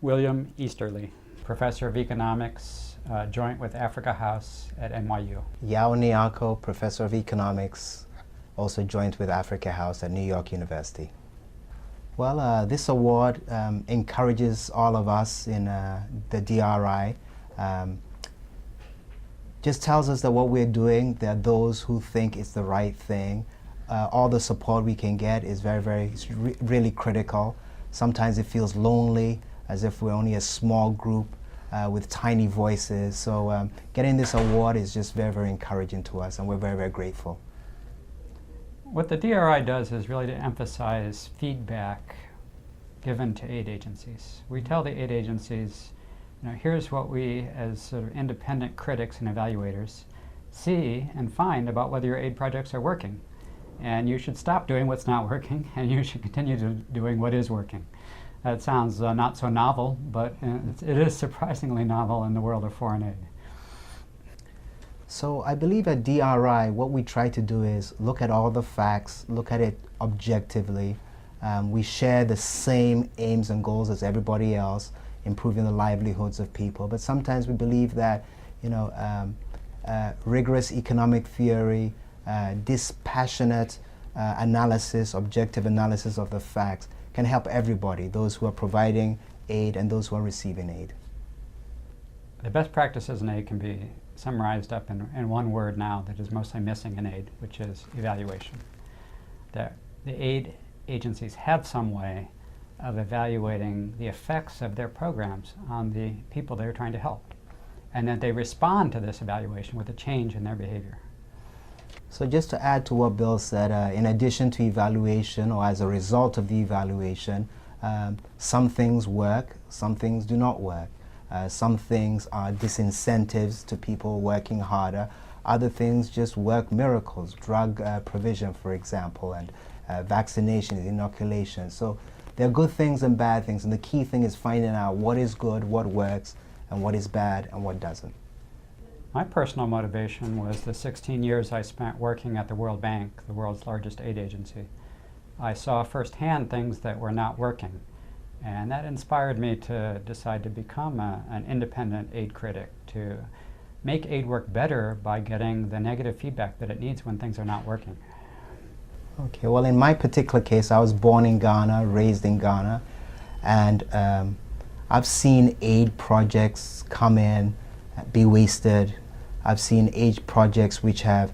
William Easterly, Professor of Economics, joint with Africa House at NYU. Nyarko, Professor of Economics, also joined with Africa House at New York University. Well, this award encourages all of us in the DRI. Just tells us that what we're doing, there are those who think it's the right thing. All the support we can get is really critical. Sometimes it feels lonely, as if we're only a small group with tiny voices. So getting this award is just very encouraging to us, and we're very grateful. What the DRI does is really to emphasize feedback given to aid agencies. We tell the aid agencies, here's what we, as sort of independent critics and evaluators, see and find about whether your aid projects are working. And you should stop doing what's not working, and you should continue doing what is working. That sounds not so novel, but it is surprisingly novel in the world of foreign aid. So I believe at DRI, what we try to do is look at all the facts, look at it objectively. We share the same aims and goals as everybody else, improving the livelihoods of people. But sometimes we believe that, rigorous economic theory, dispassionate analysis, objective analysis of the facts can help everybody, those who are providing aid and those who are receiving aid. The best practices in aid can be summarized up in one word now that is mostly missing in aid, which is evaluation. That the aid agencies have some way of evaluating the effects of their programs on the people they're trying to help, and that they respond to this evaluation with a change in their behavior. So just to add to what Bill said, in addition to evaluation, or as a result of the evaluation, some things work, some things do not work. Some things are disincentives to people working harder. Other things just work miracles, drug provision, for example, and vaccinations, inoculation. So there are good things and bad things, and the key thing is finding out what is good, what works, and what is bad, and what doesn't. My personal motivation was the 16 years I spent working at the World Bank, the world's largest aid agency. I saw firsthand things that were not working, and that inspired me to decide to become an independent aid critic, to make aid work better by getting the negative feedback that it needs when things are not working. Okay, well, in my particular case, I was born in Ghana, raised in Ghana, and I've seen aid projects come in, be wasted. I've seen aid projects which have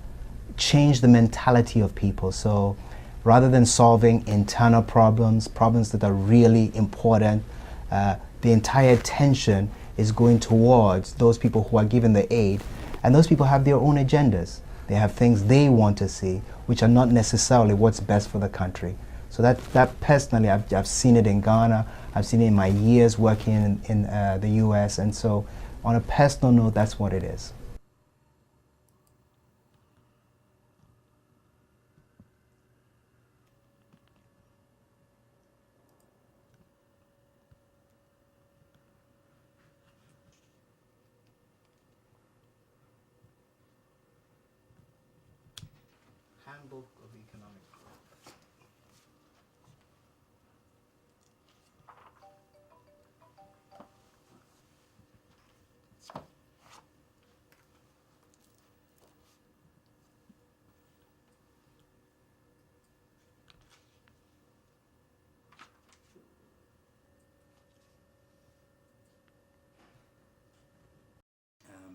changed the mentality of people. So rather than solving internal problems that are really important, the entire attention is going towards those people who are given the aid, and those people have their own agendas. They have things they want to see, which are not necessarily what's best for the country. So that personally, I've seen it in Ghana, I've seen it in my years working in the US, and so on a personal note, that's what it is. Handbook of Economic Growth.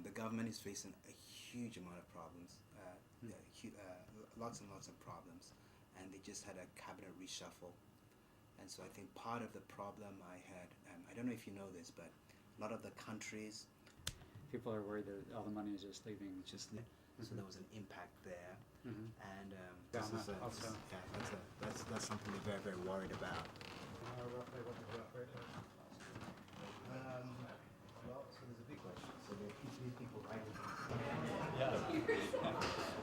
The government is facing a huge amount of problems. Lots and lots of problems, and they just had a cabinet reshuffle. And so I think part of the problem I had, I don't know if you know this, but a lot of the countries, People are worried that all the money is just leaving. so there was an impact there. And That's something we're very worried about. Well, so there's a big question. So there are people writing. Yeah.